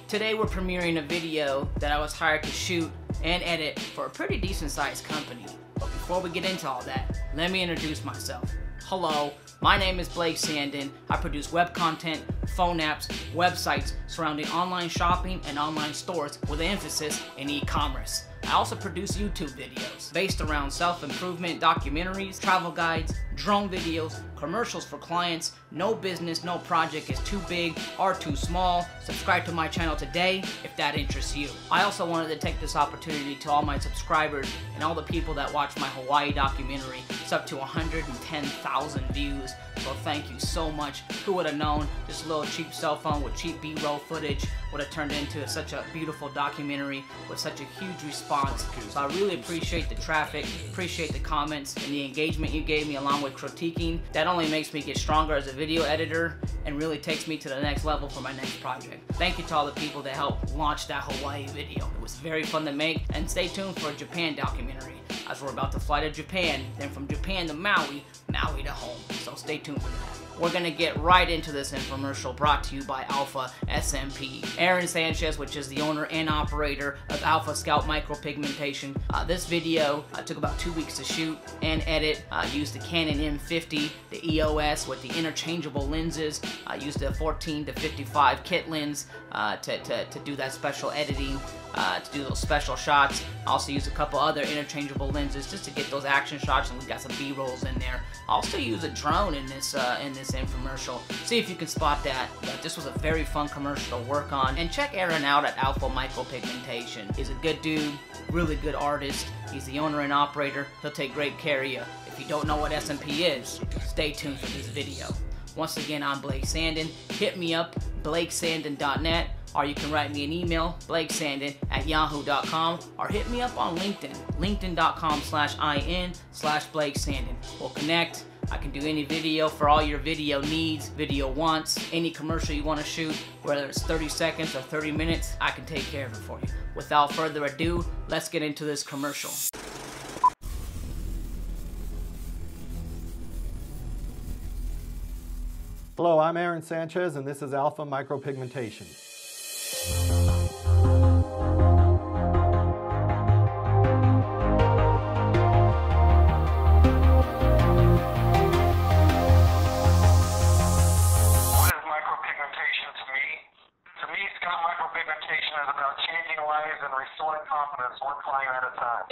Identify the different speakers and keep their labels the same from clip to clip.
Speaker 1: Today we're premiering a video that I was hired to shoot and edit for a pretty decent sized company. But before we get into all that, let me introduce myself. Hello, my name is BlakeSanden. I produce web content, phone apps, websites surrounding online shopping and online stores with an emphasis in e-commerce. I also produce YouTube videos based around self-improvement documentaries, travel guides, drone videos, commercials for clients. No business, no project is too big or too small. Subscribe to my channel today if that interests you. I also wanted to take this opportunity to all my subscribers and all the people that watch my Hawaii documentary. It's up to 110,000 views. So thank you so much. Who would have known this little cheap cell phone with cheap B-roll footage would have turned into such a beautiful documentary with such a huge response. So I really appreciate the traffic, appreciate the comments and the engagement you gave me along with critiquing. That only makes me get stronger as a video editor and really takes me to the next level for my next project. Thank you to all the people that helped launch that Hawaii video. It was very fun to make, and stay tuned for a Japan documentary as we're about to fly to Japan, then from Japan to Maui, Maui to home. So stay tuned for that. We're gonna get right into this infomercial brought to you by Alpha SMP. Aaron Sanchez, which is the owner and operator of Alpha Scalp Micropigmentation. This video took about 2 weeks to shoot and edit. Used the Canon M50, the EOS with the interchangeable lenses. Used the 14 to 55 kit lens to do that special editing. To do those special shots. I also use a couple other interchangeable lenses just to get those action shots, and we got some B-rolls in there. I also use a drone in this infomercial. See if you can spot that. But this was a very fun commercial to work on. And check Aaron out at Alpha Micropigmentation. He's a good dude, really good artist. He's the owner and operator. He'll take great care of you. If you don't know what SMP is, stay tuned for this video. Once again, I'm BlakeSanden. Hit me up, BlakeSanden.net. Or you can write me an email, blakesanden@yahoo.com, or hit me up on LinkedIn, linkedin.com/in/BlakeSanden. We'll connect. I can do any video for all your video needs, video wants, any commercial you want to shoot, whether it's 30 seconds or 30 minutes, I can take care of it for you. Without further ado, let's get into this commercial.
Speaker 2: Hello, I'm Aaron Sanchez, and this is Alpha Micropigmentation.
Speaker 3: Scalp Micropigmentation is about changing lives and restoring confidence one client at a time.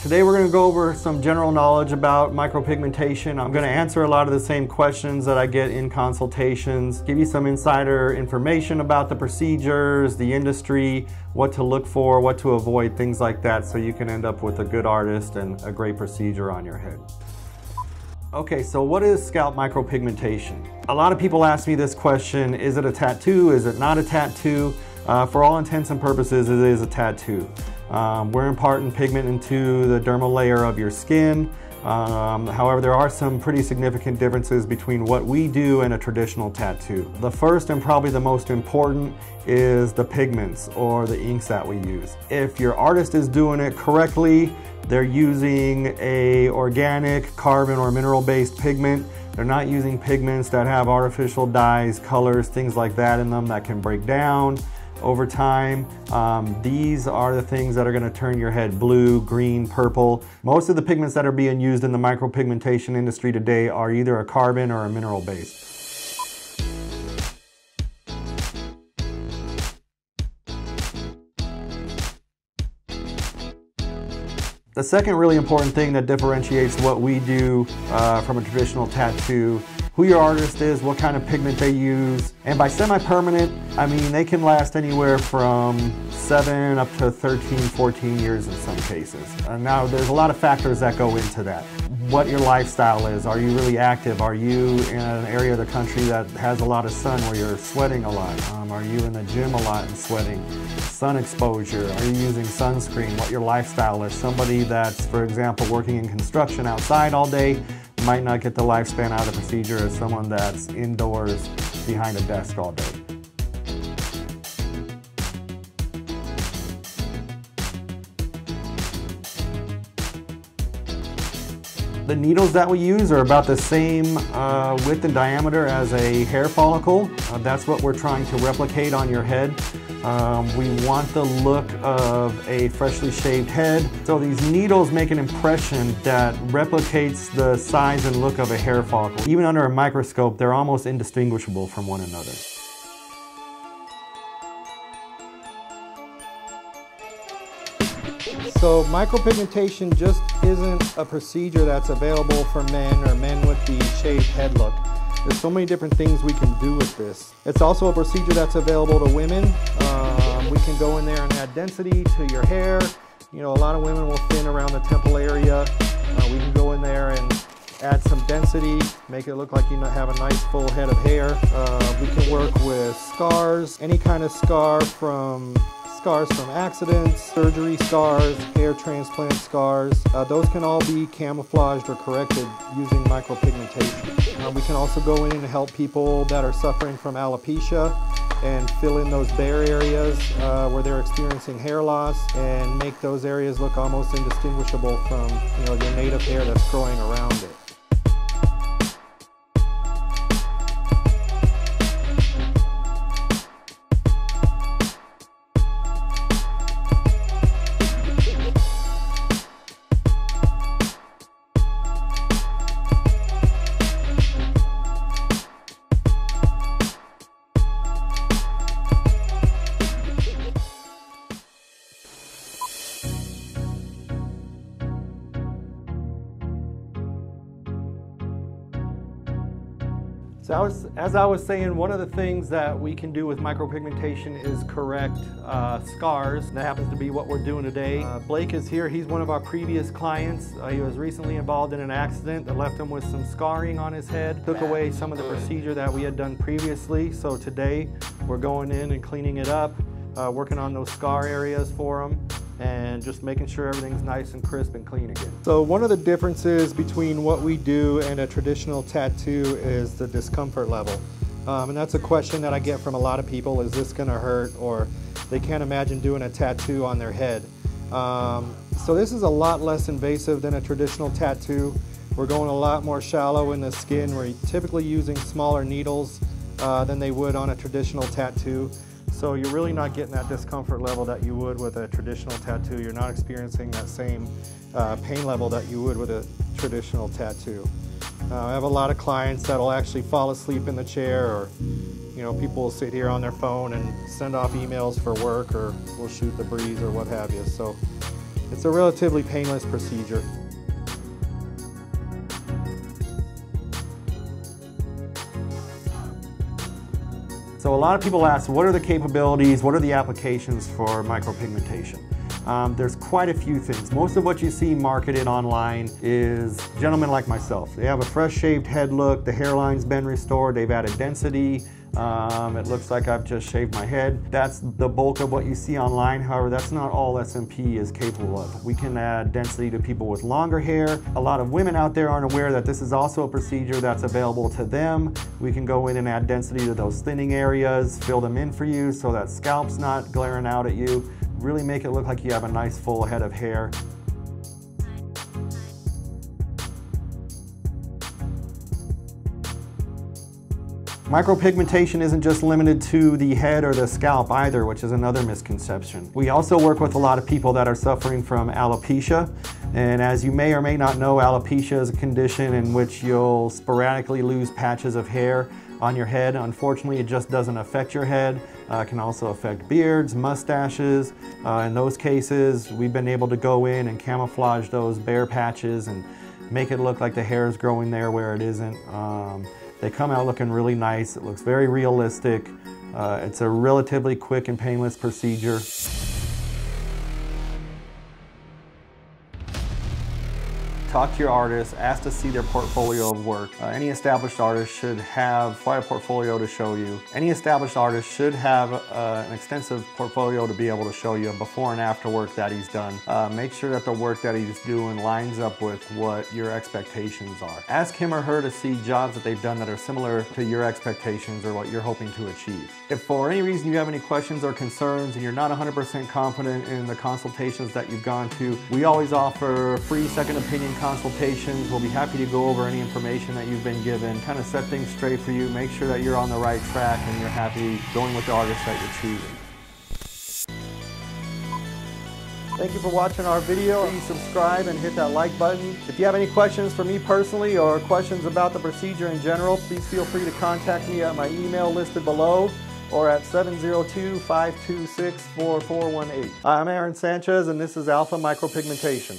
Speaker 2: Today we're going to go over some general knowledge about micropigmentation. I'm going to answer a lot of the same questions that I get in consultations, give you some insider information about the procedures, the industry, what to look for, what to avoid, things like that, so you can end up with a good artist and a great procedure on your head. Okay, so what is scalp micropigmentation? A lot of people ask me this question: is it a tattoo? Is it not a tattoo? For all intents and purposes, it is a tattoo. We're imparting pigment into the dermal layer of your skin. However, there are some pretty significant differences between what we do and a traditional tattoo. The first and probably the most important is the pigments or the inks that we use. If your artist is doing it correctly, they're using a organic, carbon or mineral-based pigment. They're not using pigments that have artificial dyes, colors, things like that in them that can break down over time. These are the things that are going to turn your head blue, green, purple. Most of the pigments that are being used in the micropigmentation industry today are either a carbon or a mineral based. The second really important thing that differentiates what we do from a traditional tattoo, who your artist is, what kind of pigment they use. And by semi-permanent, I mean they can last anywhere from 7 up to 13, 14 years in some cases. And now there's a lot of factors that go into that. what your lifestyle is. Are you really active? Are you in an area of the country that has a lot of sun where you're sweating a lot? Are you in the gym a lot and sweating? Sun exposure, are you using sunscreen? What your lifestyle is. Somebody that's, for example, working in construction outside all day might not get the lifespan out of the procedure as someone that's indoors behind a desk all day. The needles that we use are about the same width and diameter as a hair follicle. That's what we're trying to replicate on your head. We want the look of a freshly shaved head. So these needles make an impression that replicates the size and look of a hair follicle. Even under a microscope, they're almost indistinguishable from one another. So micropigmentation just isn't a procedure that's available for men or men with the shaved head look. There's so many different things we can do with this. It's also a procedure that's available to women. We can go in there and add density to your hair. You know, a lot of women will thin around the temple area. We can go in there and add some density, make it look like you have a nice full head of hair. We can work with scars, any kind of scars from accidents, surgery scars, hair transplant scars. Those can all be camouflaged or corrected using micropigmentation. We can also go in and help people that are suffering from alopecia and fill in those bare areas where they're experiencing hair loss and make those areas look almost indistinguishable from, you know, your native hair that's growing around it. So as I was saying, one of the things that we can do with micropigmentation is correct scars. And that happens to be what we're doing today. Blake is here. He's one of our previous clients. He was recently involved in an accident that left him with some scarring on his head. Took away some of the procedure that we had done previously. So today we're going in and cleaning it up, working on those scar areas for him, and just making sure everything's nice and crisp and clean again. So one of the differences between what we do and a traditional tattoo is the discomfort level. And that's a question that I get from a lot of people, is this gonna hurt? Or they can't imagine doing a tattoo on their head. So this is a lot less invasive than a traditional tattoo. We're going a lot more shallow in the skin. We're typically using smaller needles than they would on a traditional tattoo. So you're really not getting that discomfort level that you would with a traditional tattoo. You're not experiencing that same pain level that you would with a traditional tattoo. I have a lot of clients that'll actually fall asleep in the chair, or you know, people will sit here on their phone and send off emails for work, or will shoot the breeze or what have you. So it's a relatively painless procedure. So a lot of people ask, what are the capabilities, what are the applications for micropigmentation? There's quite a few things. Most of what you see marketed online is gentlemen like myself. They have a fresh shaved head look, the hairline's been restored, they've added density, it looks like I've just shaved my head. That's the bulk of what you see online. However, that's not all SMP is capable of. We can add density to people with longer hair. A lot of women out there aren't aware that this is also a procedure that's available to them. We can go in and add density to those thinning areas, fill them in for you so that scalp's not glaring out at you. Really make it look like you have a nice full head of hair. Micropigmentation isn't just limited to the head or the scalp either, which is another misconception. We also work with a lot of people that are suffering from alopecia. And as you may or may not know, alopecia is a condition in which you'll sporadically lose patches of hair on your head. Unfortunately, it just doesn't affect your head. It can also affect beards, mustaches. In those cases, we've been able to go in and camouflage those bare patches and make it look like the hair is growing there where it isn't. They come out looking really nice. It looks very realistic. It's a relatively quick and painless procedure. To talk to your artist, ask to see their portfolio of work. Any established artist should have quite a portfolio to show you. Any established artist should have an extensive portfolio to be able to show you before and after work that he's done. Make sure that the work that he's doing lines up with what your expectations are. Ask him or her to see jobs that they've done that are similar to your expectations or what you're hoping to achieve. If for any reason you have any questions or concerns and you're not 100% confident in the consultations that you've gone to, we always offer free second opinion consultations. We'll be happy to go over any information that you've been given, kind of set things straight for you, make sure that you're on the right track and you're happy going with the artist that you're choosing. Thank you for watching our video. Please subscribe and hit that like button. If you have any questions for me personally or questions about the procedure in general, please feel free to contact me at my email listed below or at 702-526-4418. I'm Aaron Sanchez and this is Alpha Micropigmentation.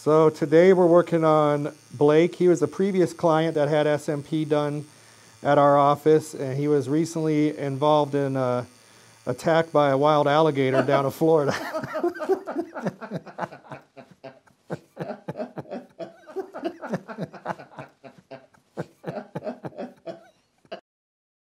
Speaker 2: So today we're working on Blake. He was a previous client that had SMP done at our office, and he was recently involved in attack by a wild alligator down in Florida.